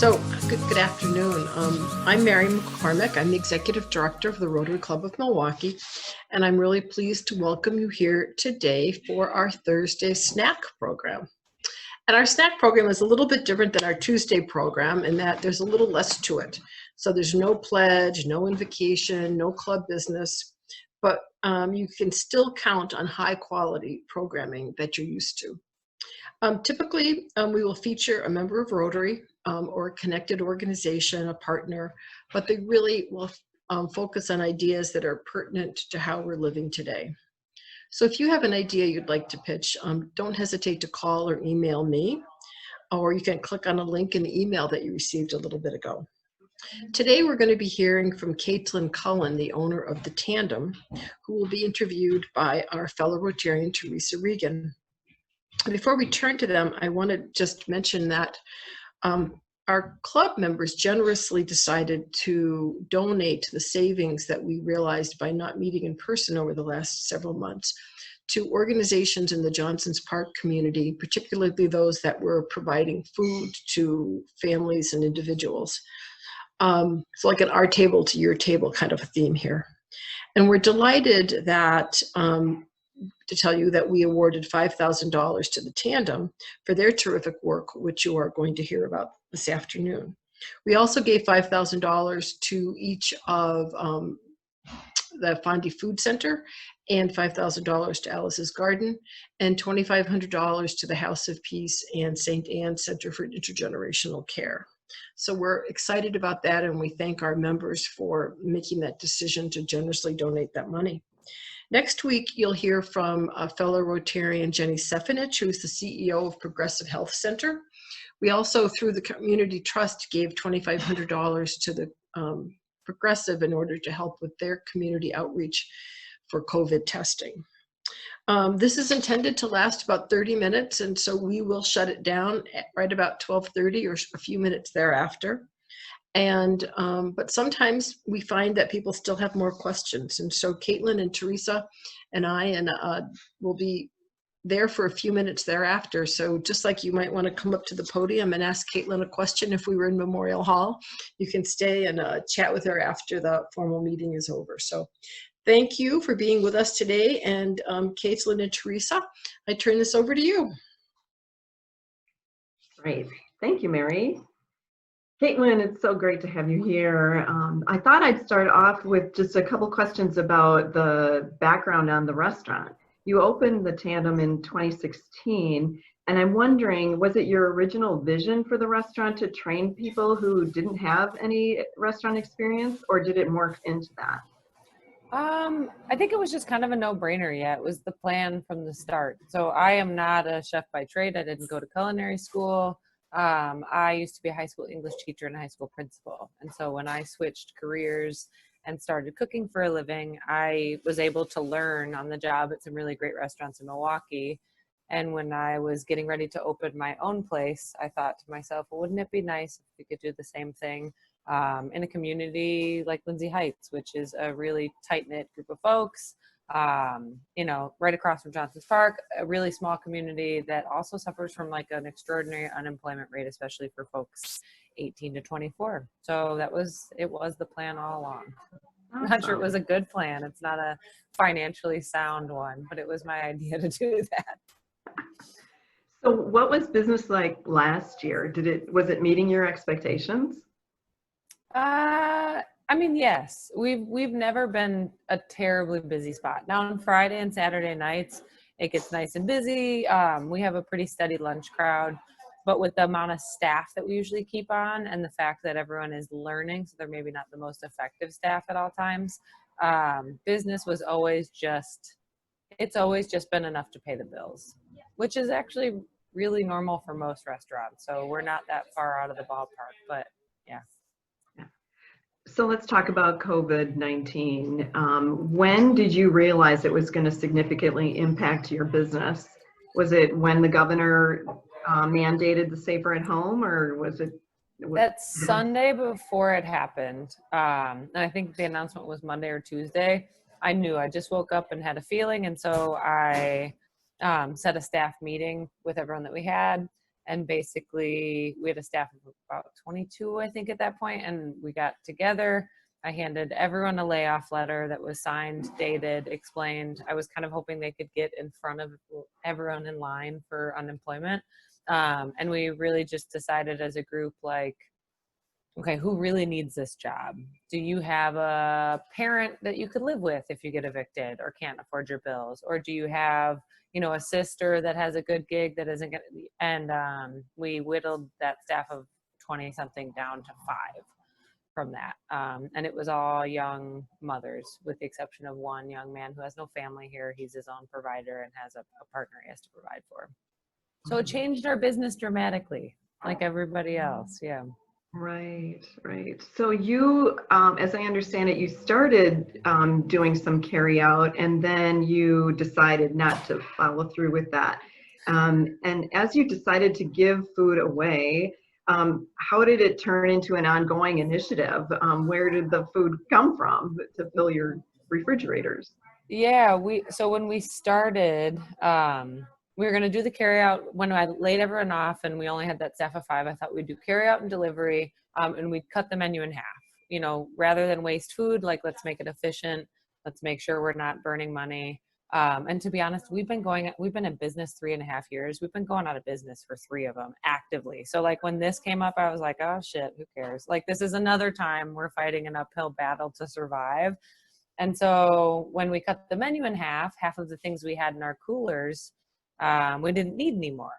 Good afternoon. I'm Mary McCormick. I'm the Executive Director of the Rotary Club of Milwaukee, and I'm really pleased to welcome you here today for our Thursday snack program. And our snack program is a little bit different than our Tuesday program in that there's a little less to it. So there's no pledge, no invocation, no club business, but you can still count on high quality programming that you're used to. Typically, we will feature a member of Rotary or a connected organization, a partner, but they really will focus on ideas that are pertinent to how we're living today. So if you have an idea you'd like to pitch, don't hesitate to call or email me, or you can click on a link in the email that you received a little bit ago. Today, we're going to be hearing from Cullen, the owner of the Tandem, who will be interviewed by our fellow Rotarian Theresa Reagan. Before we turn to them, I want to just mention that our club members generously decided to donate the savings that we realized by not meeting in person over the last several months to organizations in the Johnsons Park community, particularly those that were providing food to families and individuals. It's like an our table to your table kind of a theme here. And we're delighted that to tell you that we awarded $5,000 to the Tandem for their terrific work, which you are going to hear about this afternoon. We also gave $5,000 to each of the Fondy Food Center and $5,000 to Alice's Garden and $2,500 to the House of Peace and St. Anne's Center for Intergenerational Care. So we're excited about that, and we thank our members for making that decision to generously donate that money. Next week, you'll hear from a fellow Rotarian, Jenny Sefinich, who's the CEO of Progressive Health Center. We also, through the Community Trust, gave $2,500 to the Progressive in order to help with their community outreach for COVID testing. This is intended to last about 30 minutes, and so we will shut it down at right about 12:30 or a few minutes thereafter. And but sometimes we find that people still have more questions, and so Cullen and Theresa and I will be there for a few minutes thereafter. So just like you might want to come up to the podium and ask Cullen a question if we were in Memorial Hall, you can stay and chat with her after the formal meeting is over. So thank you for being with us today, and Cullen and Theresa, I turn this over to you. Great, thank you, Mary. Cullen, it's so great to have you here. I thought I'd start off with just a couple questions about the background on the restaurant. You opened the Tandem in 2016, and I'm wondering, was it your original vision for the restaurant to train people who didn't have any restaurant experience, or did it morph into that? I think it was just kind of a no-brainer. Yeah, it was the plan from the start. So I am not a chef by trade. I didn't go to culinary school. I used to be a high school English teacher and a high school principal. And so when I switched careers and started cooking for a living, I was able to learn on the job at some really great restaurants in Milwaukee. And when I was getting ready to open my own place, I thought to myself, well, wouldn't it be nice if we could do the same thing in a community like Lindsay Heights, which is a really tight-knit group of folks, you know, right across from Johnson's Park, a really small community that also suffers from like an extraordinary unemployment rate, especially for folks 18 to 24. So it was the plan all along. I'm not sure it was a good plan. It's not a financially sound one, but it was my idea to do that. So what was business like last year? Was it meeting your expectations? I mean, yes, we've never been a terribly busy spot. Now on Friday and Saturday nights, it gets nice and busy. We have a pretty steady lunch crowd, but with the amount of staff that we usually keep on and the fact that everyone is learning, so they're maybe not the most effective staff at all times, business was always just been enough to pay the bills, which is actually really normal for most restaurants. So we're not that far out of the ballpark, but yeah. So let's talk about COVID-19. When did you realize it was going to significantly impact your business? Was it when the governor mandated the safer at home, or was it? That Sunday before it happened, and I think the announcement was Monday or Tuesday. I knew. I just woke up and had a feeling, and so I set a staff meeting with everyone that we had And basically we had a staff of about 22, I think, at that point, and we got together. I handed everyone a layoff letter that was signed, dated, explained. I was kind of hoping they could get in front of everyone in line for unemployment. And we really just decided as a group, like, okay, who really needs this job? Do you have a parent that you could live with if you get evicted or can't afford your bills? Or do you have, a sister that has a good gig that isn't going to, and we whittled that staff of 20 something down to 5 from that. And it was all young mothers, with the exception of one young man who has no family here. He's his own provider and has a partner he has to provide for. So it changed our business dramatically, like everybody else. Yeah. Right, right. So you, as I understand it, you started doing some carry out, and then you decided not to follow through with that. And as you decided to give food away, how did it turn into an ongoing initiative? Where did the food come from to fill your refrigerators? Yeah, so when we started, we were going to do the carry out. When I laid everyone off and we only had that staff of 5, I thought we'd do carry out and delivery, and we'd cut the menu in half. Rather than waste food, like, let's make it efficient. Let's make sure we're not burning money. And to be honest, we've been in business 3.5 years. We've been going out of business for 3 of them actively. So like when this came up, I was like, oh shit, who cares? Like, this is another time we're fighting an uphill battle to survive. And so when we cut the menu in half of the things we had in our coolers, we didn't need anymore.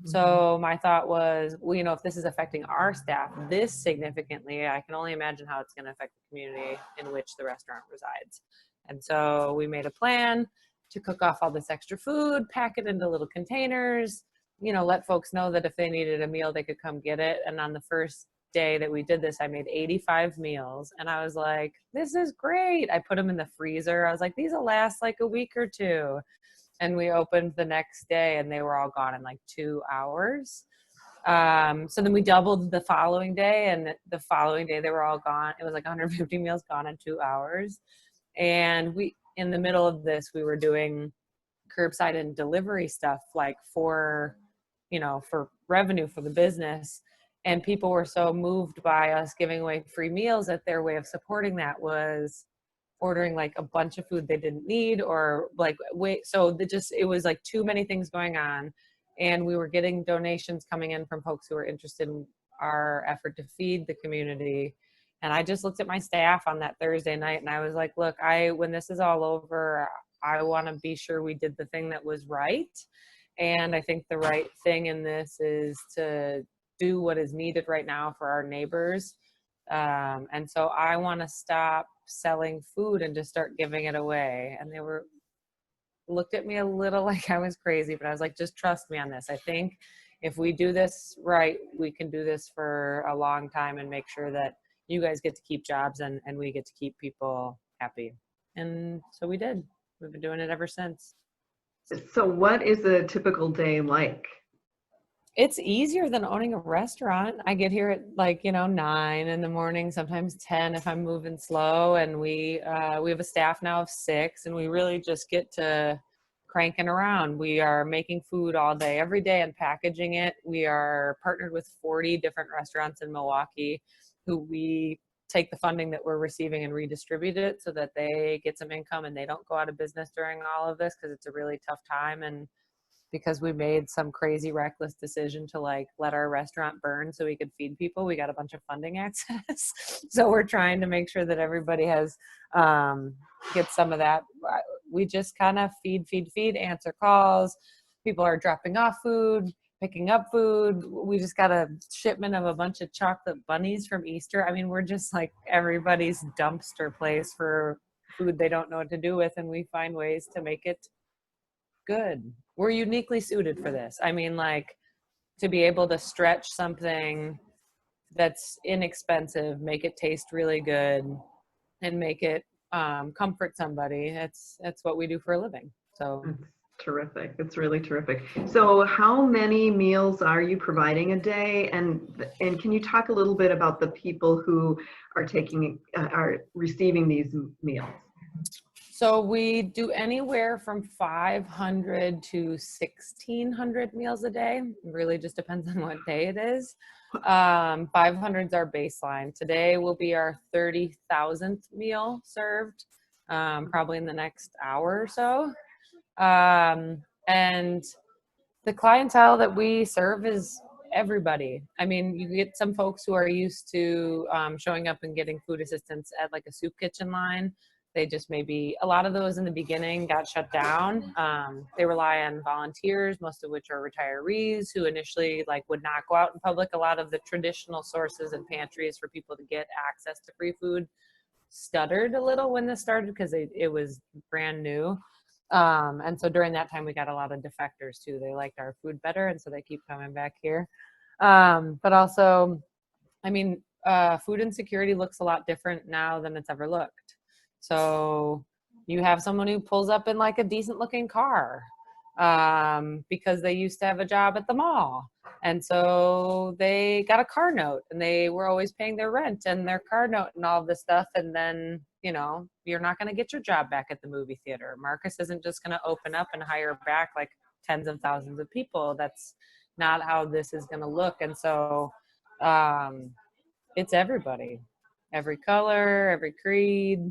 So my thought was, well, if this is affecting our staff this significantly, I can only imagine how it's going to affect the community in which the restaurant resides. And so we made a plan to cook off all this extra food, pack it into little containers, let folks know that if they needed a meal, they could come get it. And on the first day that we did this, I made 85 meals, and I was like, this is great. I put them in the freezer. I was like, these will last like a week or 2. And we opened the next day and they were all gone in like 2 hours. So then we doubled the following day, and the following day they were all gone. It was like 150 meals gone in 2 hours. And in the middle of this, we were doing curbside and delivery stuff, like for revenue for the business. And people were so moved by us giving away free meals that their way of supporting that was ordering like a bunch of food they didn't need, or like it was like too many things going on. And we were getting donations coming in from folks who were interested in our effort to feed the community. And I just looked at my staff on that Thursday night and I was like, look, when this is all over, I want to be sure we did the thing that was right. And I think the right thing in this is to do what is needed right now for our neighbors. And so I want to stop selling food and just start giving it away. And they looked at me a little like I was crazy, but I was like, just trust me on this. I think if we do this right, we can do this for a long time and make sure that you guys get to keep jobs and we get to keep people happy. And so we did. We've been doing it ever since. So what is a typical day like? It's easier than owning a restaurant. I get here at 9 in the morning, sometimes 10 if I'm moving slow. And we have a staff now of 6, and we really just get to cranking around. We are making food all day, every day, and packaging it. We are partnered with 40 different restaurants in Milwaukee who we take the funding that we're receiving and redistribute it so that they get some income and they don't go out of business during all of this, because it's a really tough time. And because we made some crazy reckless decision to let our restaurant burn so we could feed people, we got a bunch of funding access. So we're trying to make sure that everybody has gets some of that. We just kind of feed, answer calls. People are dropping off food, picking up food. We just got a shipment of a bunch of chocolate bunnies from Easter. I mean, we're just like everybody's dumpster place for food they don't know what to do with, and we find ways to make it good. We're uniquely suited for this. I mean, to be able to stretch something that's inexpensive, make it taste really good, and make it comfort somebody. That's what we do for a living. So it's terrific. It's really terrific. So how many meals are you providing a day? And can you talk a little bit about the people who are receiving these meals? So we do anywhere from 500 to 1,600 meals a day. It really just depends on what day it is. 500 is our baseline. Today will be our 30,000th meal served, probably in the next hour or so. And the clientele that we serve is everybody. I mean, you get some folks who are used to showing up and getting food assistance at like a soup kitchen line. They just maybe, a lot of those in the beginning got shut down. They rely on volunteers, most of which are retirees who initially like would not go out in public. A lot of the traditional sources and pantries for people to get access to free food stuttered a little when this started because it was brand new. And so during that time, we got a lot of defectors too. They liked our food better, and so they keep coming back here. But also, I mean, food insecurity looks a lot different now than it's ever looked. So you have someone who pulls up in like a decent looking car because they used to have a job at the mall. And so they got a car note and they were always paying their rent and their car note and all this stuff. And then, you know, you're not going to get your job back at the movie theater. Marcus isn't just going to open up and hire back like tens of thousands of people. That's not how this is going to look. And so it's everybody, every color, every creed.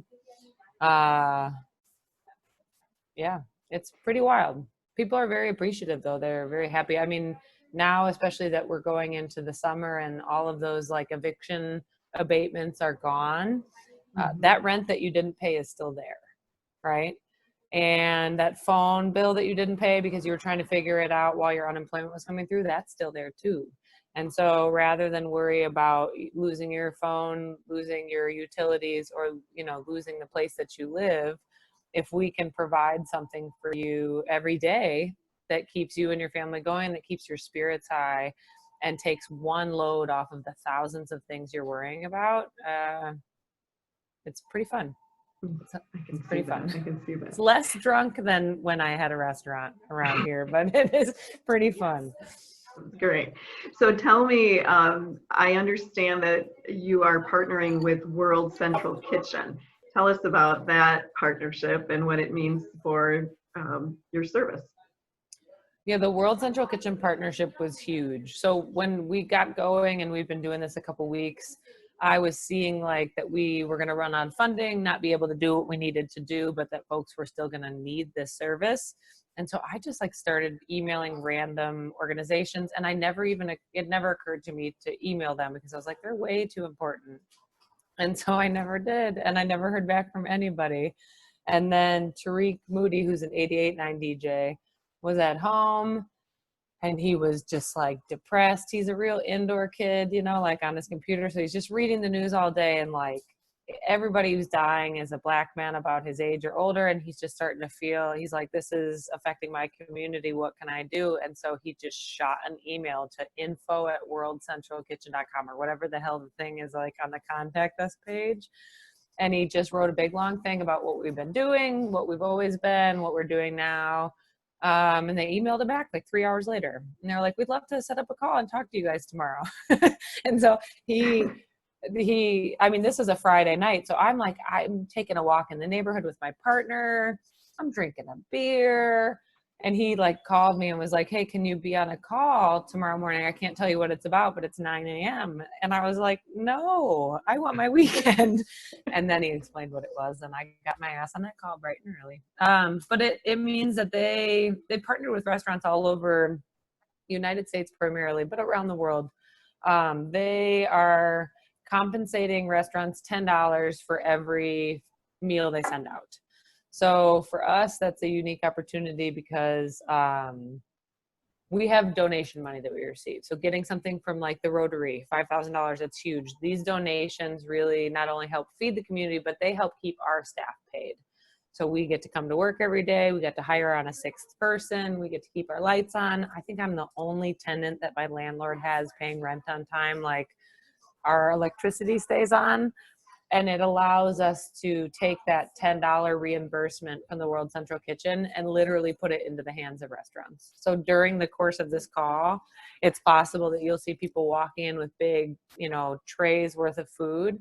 Yeah, it's pretty wild. People are very appreciative though. They're very happy. I mean, now, especially that we're going into the summer and all of those like eviction abatements are gone, that rent that you didn't pay is still there, right? And that phone bill that you didn't pay because you were trying to figure it out while your unemployment was coming through, that's still there too. And so rather than worry about losing your phone, losing your utilities, or, you know, losing the place that you live, if we can provide something for you every day that keeps you and your family going, that keeps your spirits high and takes one load off of the thousands of things you're worrying about, it's pretty fun. It's pretty fun. I can see that. It's less drunk than when I had a restaurant around here, but it is pretty fun. Great. So tell me, I understand that you are partnering with World Central Kitchen. Tell us about that partnership and what it means for your service. Yeah, the World Central Kitchen partnership was huge. So when we got going, and we've been doing this a couple weeks, I was seeing like that we were going to run on funding, not be able to do what we needed to do, but that folks were still going to need this service. And so I just like started emailing random organizations, and it never occurred to me to email them because I was like, they're way too important. And so I never did. And I never heard back from anybody. And then Tariq Moody, who's an 88.9 DJ, was at home and he was just like depressed. He's a real indoor kid, you know, like on his computer. So he's just reading the news all day, and like everybody who's dying is a Black man about his age or older. And he's just starting to feel, he's like, this is affecting my community. What can I do? And so he just shot an email to info@worldcentralkitchen.com or whatever the hell the thing is like on the contact us page. And he just wrote a big long thing about what we've been doing, what we've always been, what we're doing now. And they emailed him back like 3 hours later. And they're like, we'd love to set up a call and talk to you guys tomorrow. And so I mean, this is a Friday night. So I'm like, I'm taking a walk in the neighborhood with my partner. I'm drinking a beer. And he like called me and was like, hey, can you be on a call tomorrow morning? I can't tell you what it's about, but it's 9 a.m. And I was like, no, I want my weekend. And then he explained what it was, and I got my ass on that call bright and early. But it means that they partnered with restaurants all over the United States primarily, but around the world. They are compensating restaurants $10 for every meal they send out. So for us, that's a unique opportunity because we have donation money that we receive. So getting something from like the Rotary, $5,000, that's huge. These donations really not only help feed the community, but they help keep our staff paid. So we get to come to work every day. We get to hire on a sixth person. We get to keep our lights on. I think I'm the only tenant that my landlord has paying rent on time. Like our electricity stays on. And it allows us to take that $10 reimbursement from the World Central Kitchen and literally put it into the hands of restaurants. So during the course of this call, it's possible that you'll see people walking in with big, you know, trays worth of food,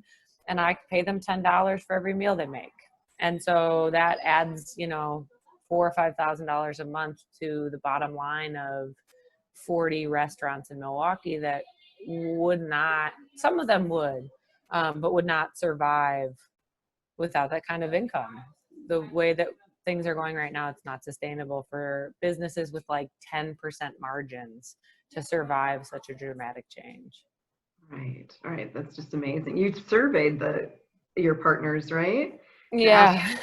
and I pay them $10 for every meal they make. And so that adds, you know, $4,000 or $5,000 a month to the bottom line of 40 restaurants in Milwaukee that would not, some of them would, but would not survive without that kind of income. The way that things are going right now, it's not sustainable for businesses with like 10% margins to survive such a dramatic change. Right. That's just amazing. You surveyed your partners, right? Yeah.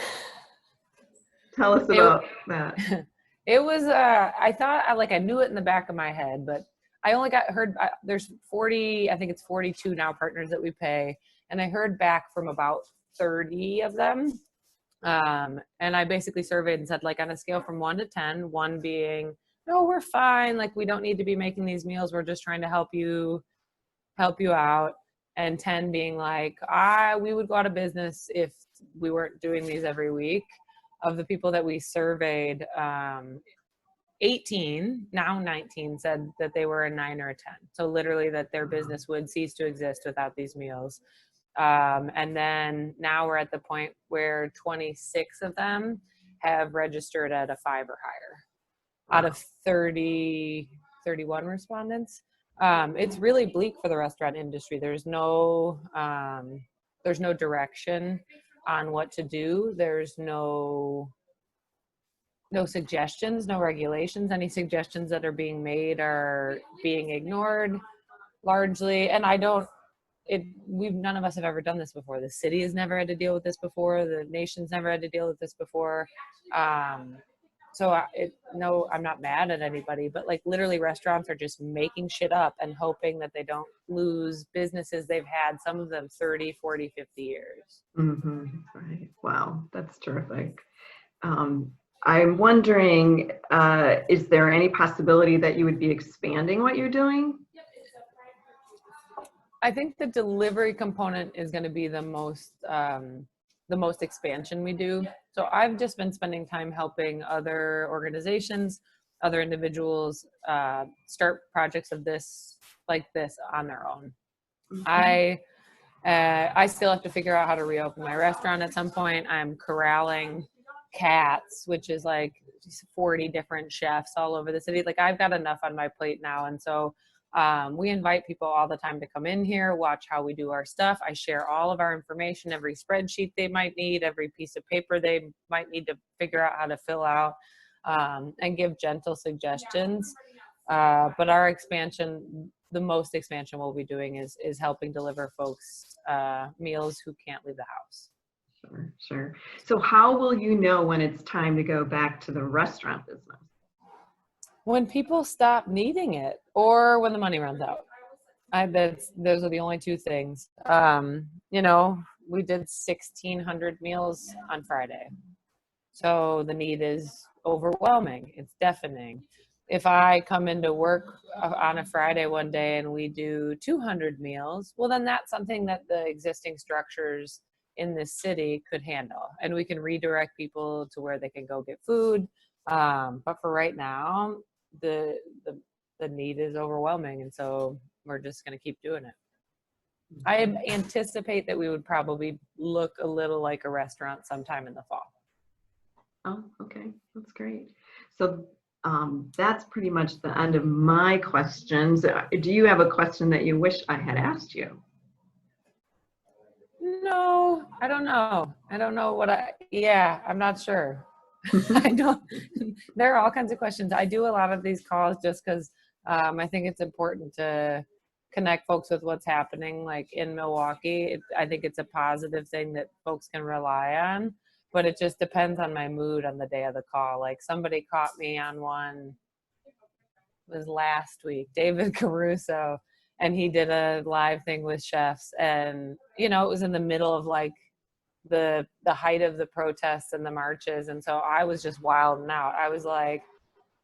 Tell us about that. It was, I thought, I knew it in the back of my head, but I only there's 40, I think it's 42 now partners that we pay. And I heard back from about 30 of them. And I basically surveyed and said, like, on a scale from 1 to 10, 1 being, no, we're fine. Like, we don't need to be making these meals. We're just trying to help you out. And 10 being like, we would go out of business if we weren't doing these every week. Of the people that we surveyed, 18, now 19, said that they were a 9 or a 10. So literally that their business would cease to exist without these meals. And then now we're at the point where 26 of them have registered at a 5 or higher out of 31 respondents. It's really bleak for the restaurant industry. There's no direction on what to do. There's no suggestions, no regulations. Any suggestions that are being made are being ignored largely. And none of us have ever done this before. The city has never had to deal with this before. The nation's never had to deal with this before. No, I'm not mad at anybody, but like literally restaurants are just making shit up and hoping that they don't lose businesses they've had, some of them 30, 40, 50 years. Mm-hmm. Right. Wow. That's terrific. I'm wondering, is there any possibility that you would be expanding what you're doing? I think the delivery component is going to be the most expansion we do. So I've just been spending time helping other organizations, other individuals start projects of this on their own. Okay. I still have to figure out how to reopen my restaurant at some point. I'm corralling cats, which is like 40 different chefs all over the city. Like I've got enough on my plate now. And so we invite people all the time to come in here, watch how we do our stuff. I share all of our information, every spreadsheet they might need, every piece of paper they might need to figure out how to fill out, and give gentle suggestions. But our expansion, the most expansion we'll be doing is helping deliver folks meals who can't leave the house. Sure. So how will you know when it's time to go back to the restaurant business? When people stop needing it or when the money runs out. Those are the only two things. We did 1,600 meals on Friday. So the need is overwhelming. It's deafening. If I come into work on a Friday one day and we do 200 meals, well, then that's something that the existing structures in this city could handle. And we can redirect people to where they can go get food. But for right now, the need is overwhelming. And so we're just going to keep doing it. I anticipate that we would probably look a little like a restaurant sometime in the fall. Oh, okay. That's great. So that's pretty much the end of my questions. Do you have a question that you wish I had asked you? No, I don't know. I'm not sure. There are all kinds of questions. I do a lot of these calls just because I think it's important to connect folks with what's happening like in Milwaukee. I think it's a positive thing that folks can rely on, but it just depends on my mood on the day of the call. Like somebody caught me on one, it was last week, David Caruso, and he did a live thing with chefs, and it was in the middle of like the height of the protests and the marches, and so I was just wilding out. I was like,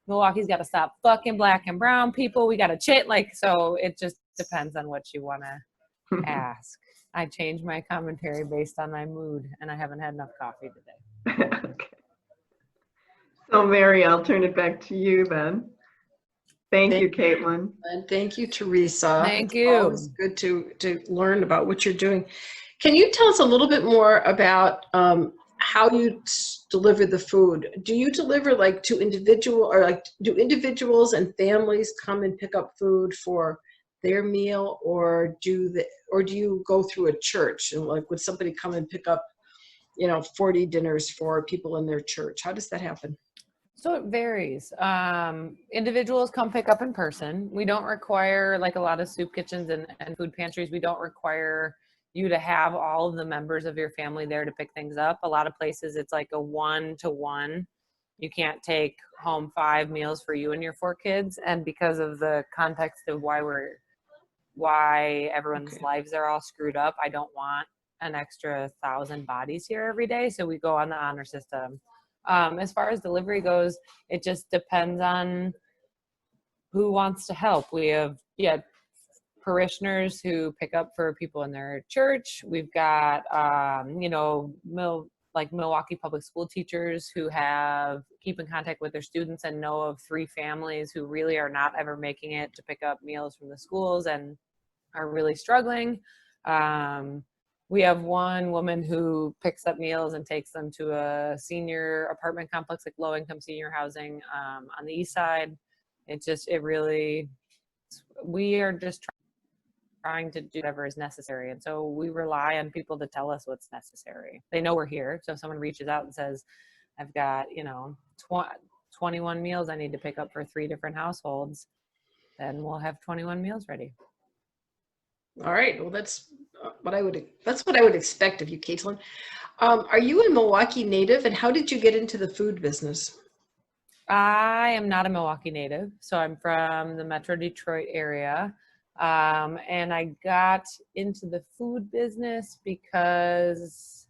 Milwaukee's got to stop fucking black and brown people. We got to chit so it just depends on what you want to ask. I change my commentary based on my mood, and I haven't had enough coffee today. Okay. So Mary, I'll turn it back to you then. Thank you, Caitlin. And thank you, Theresa. Thank It's you. always good to learn about what you're doing. Can you tell us a little bit more about how you deliver the food. Do you deliver like to individual, or like do individuals and families come and pick up food for their meal, or do you go through a church, and like would somebody come and pick up, 40 dinners for people in their church? How does that happen? So it varies. Individuals come pick up in person. We don't require, like a lot of soup kitchens and food pantries, we don't require you to have all of the members of your family there to pick things up. A lot of places it's like a 1-to-1. You can't take home 5 meals for you and your 4 kids. And because of the context of why everyone's Okay. lives are all screwed up, I don't want an extra 1,000 bodies here every day. So we go on the honor system. As far as delivery goes, it just depends on who wants to help. We have, parishioners who pick up for people in their church. We've got, Milwaukee public school teachers who keep in contact with their students and know of 3 families who really are not ever making it to pick up meals from the schools and are really struggling. We have one woman who picks up meals and takes them to a senior apartment complex, like low-income senior housing on the east side. We are just trying to do whatever is necessary. And so we rely on people to tell us what's necessary. They know we're here. So if someone reaches out and says, I've got, 21 meals I need to pick up for 3 different households, then we'll have 21 meals ready. All right. Well, that's what I would expect of you, Caitlin. Are you a Milwaukee native, and how did you get into the food business? I am not a Milwaukee native, so I'm from the Metro Detroit area. And I got into the food business because,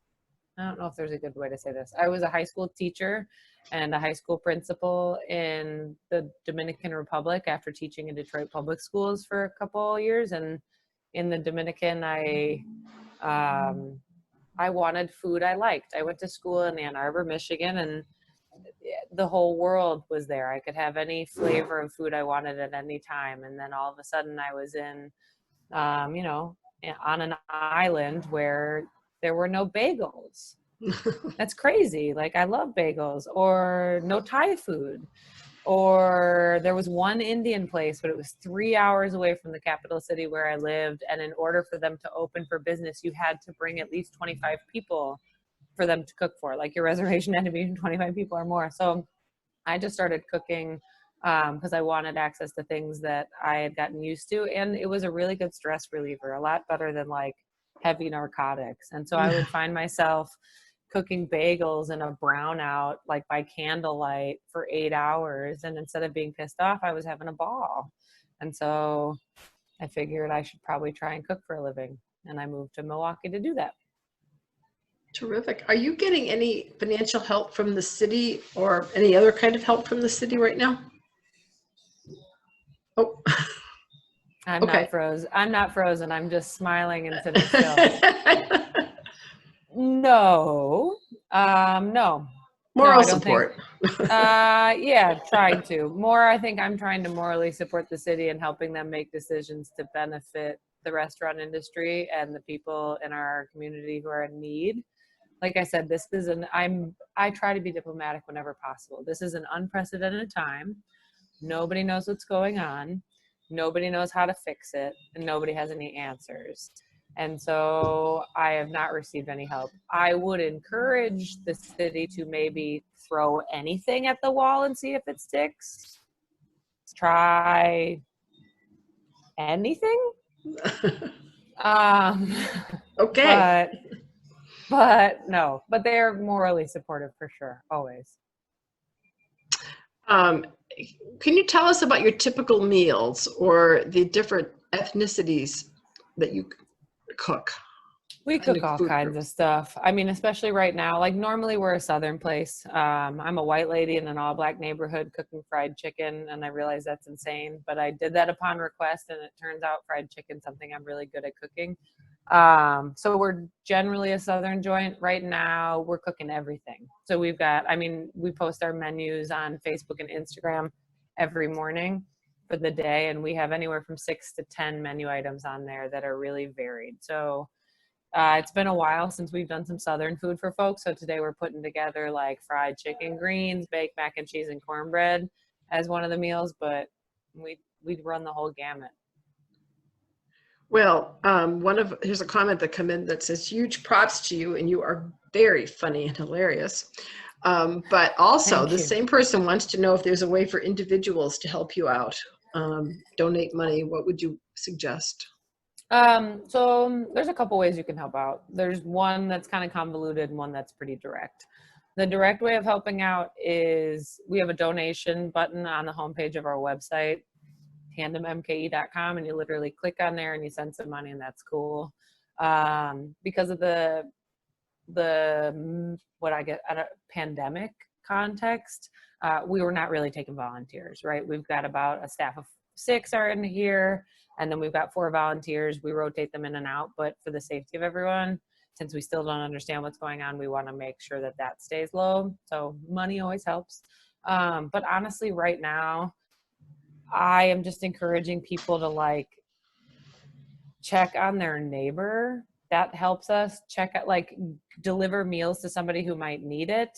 I don't know if there's a good way to say this. I was a high school teacher and a high school principal in the Dominican Republic after teaching in Detroit public schools for a couple years. And in the Dominican, I wanted food I liked. I went to school in Ann Arbor, Michigan, and the whole world was there. I could have any flavor of food I wanted at any time. And then all of a sudden I was on an island where there were no bagels. That's crazy. Like, I love bagels, or no Thai food, or there was one Indian place, but it was 3 hours away from the capital city where I lived. And in order for them to open for business, you had to bring at least 25 people for them to cook for. Like, your reservation had to be 25 people or more. So I just started cooking because I wanted access to things that I had gotten used to. And it was a really good stress reliever, a lot better than like heavy narcotics. And so I would find myself cooking bagels in a brownout, like by candlelight, for 8 hours. And instead of being pissed off, I was having a ball. And so I figured I should probably try and cook for a living. And I moved to Milwaukee to do that. Terrific. Are you getting any financial help from the city, or any other kind of help from the city right now? Oh, I'm okay. not frozen. I'm just smiling and sitting still. No. No. Moral I don't support. Yeah, trying to. More, I think I'm trying to morally support the city and helping them make decisions to benefit the restaurant industry and the people in our community who are in need. Like I said, I try to be diplomatic whenever possible. This is an unprecedented time. Nobody knows what's going on. Nobody knows how to fix it, and nobody has any answers. And so I have not received any help. I would encourage the city to maybe throw anything at the wall and see if it sticks. Try anything. Okay. But no, but they're morally supportive for sure, always. Can you tell us about your typical meals, or the different ethnicities that you cook? We cook all kinds of stuff. I mean, especially right now, like normally we're a Southern place. I'm a white lady in an all black neighborhood cooking fried chicken, and I realize that's insane, but I did that upon request, and it turns out fried chicken is something I'm really good at cooking. So we're generally a Southern joint. Right now we're cooking everything. So we post our menus on Facebook and Instagram every morning for the day, and we have anywhere from 6 to 10 menu items on there that are really varied. So It's been a while since we've done some Southern food for folks. So today we're putting together like fried chicken greens, baked mac and cheese, and cornbread as one of the meals, but we'd run the whole gamut. Well, here's a comment that come in that says, huge props to you, and you are very funny and hilarious. But also, Thank the you. same person wants to know if there's a way for individuals to help you out, donate money. What would you suggest? So there's a couple ways you can help out. There's one that's kind of convoluted and one that's pretty direct. The direct way of helping out is we have a donation button on the homepage of our website, tandemmke.com, and you literally click on there and you send some money, and that's cool. Because of the what I get at a pandemic context, we were not really taking volunteers, right? We've got about a staff of 6 are in here, and then we've got 4 volunteers. We rotate them in and out, but for the safety of everyone, since we still don't understand what's going on, we want to make sure that that stays low. So money always helps. But honestly, right now, I am just encouraging people to like check on their neighbor. That helps us deliver meals to somebody who might need it.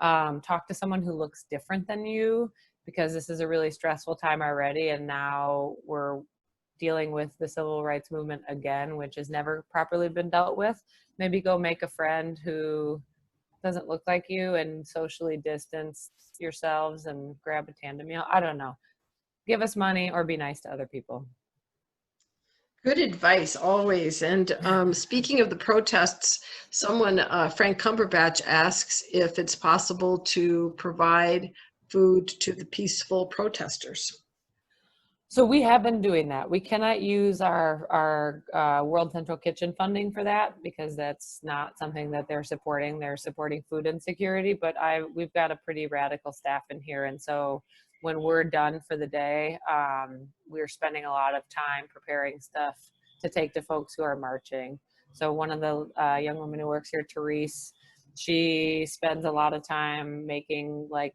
Talk to someone who looks different than you, because this is a really stressful time already. And now we're dealing with the civil rights movement again, which has never properly been dealt with. Maybe go make a friend who doesn't look like you and socially distance yourselves and grab a tandem meal. I don't know. Give us money or be nice to other people. Good advice, always. And speaking of the protests, someone, Frank Cumberbatch, asks if it's possible to provide food to the peaceful protesters. So we have been doing that. We cannot use our World Central Kitchen funding for that, because that's not something that they're supporting. They're supporting food insecurity, but we've got a pretty radical staff in here. And so when we're done for the day, we're spending a lot of time preparing stuff to take to folks who are marching. So one of the young women who works here, Therese, she spends a lot of time making like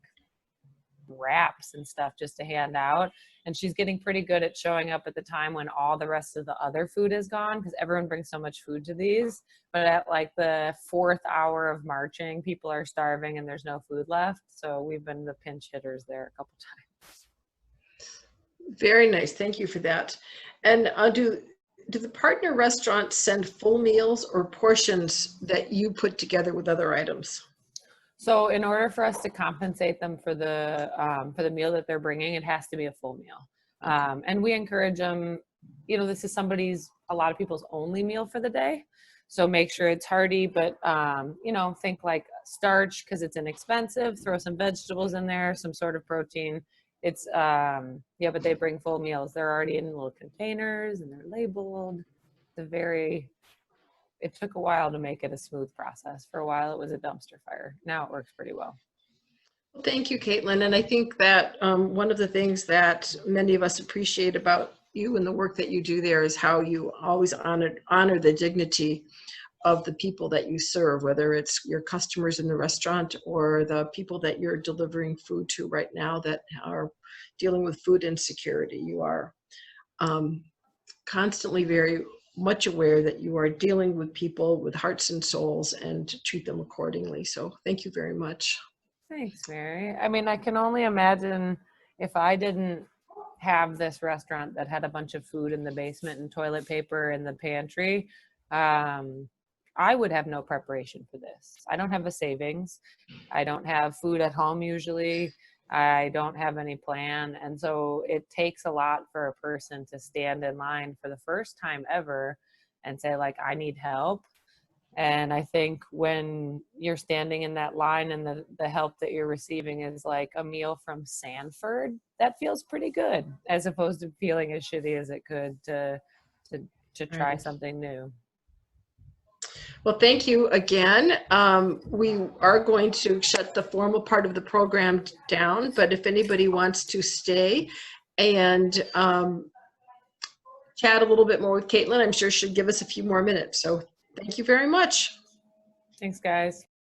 wraps and stuff just to hand out, and she's getting pretty good at showing up at the time when all the rest of the other food is gone, because everyone brings so much food to these, but at like the 4th hour of marching, people are starving and there's no food left. So we've been the pinch hitters there a couple times. Very nice, thank you for that. And do the partner restaurants send full meals or portions that you put together with other items? So in order for us to compensate them for the meal that they're bringing, it has to be a full meal. And we encourage them, this is a lot of people's only meal for the day. So make sure it's hearty, but, think like starch, because it's inexpensive, throw some vegetables in there, some sort of protein. It's, but they bring full meals. They're already in little containers and they're labeled. It took a while to make it a smooth process. For a while, it was a dumpster fire. Now it works pretty well. Thank you, Caitlin. And I think that one of the things that many of us appreciate about you and the work that you do there is how you always honor the dignity of the people that you serve, whether it's your customers in the restaurant or the people that you're delivering food to right now that are dealing with food insecurity. You are constantly very much aware that you are dealing with people with hearts and souls and treat them accordingly. So thank you very much. Thanks, Mary. I mean, I can only imagine if I didn't have this restaurant that had a bunch of food in the basement and toilet paper in the pantry, I would have no preparation for this. I don't have a savings. I don't have food at home usually. I don't have any plan. And so it takes a lot for a person to stand in line for the first time ever and say, like, I need help. And I think when you're standing in that line and the help that you're receiving is like a meal from Sanford, that feels pretty good, as opposed to feeling as shitty as it could to try something new. Well, thank you again. We are going to shut the formal part of the program down, but if anybody wants to stay and chat a little bit more with Caitlin, I'm sure she'll give us a few more minutes. So thank you very much. Thanks, guys.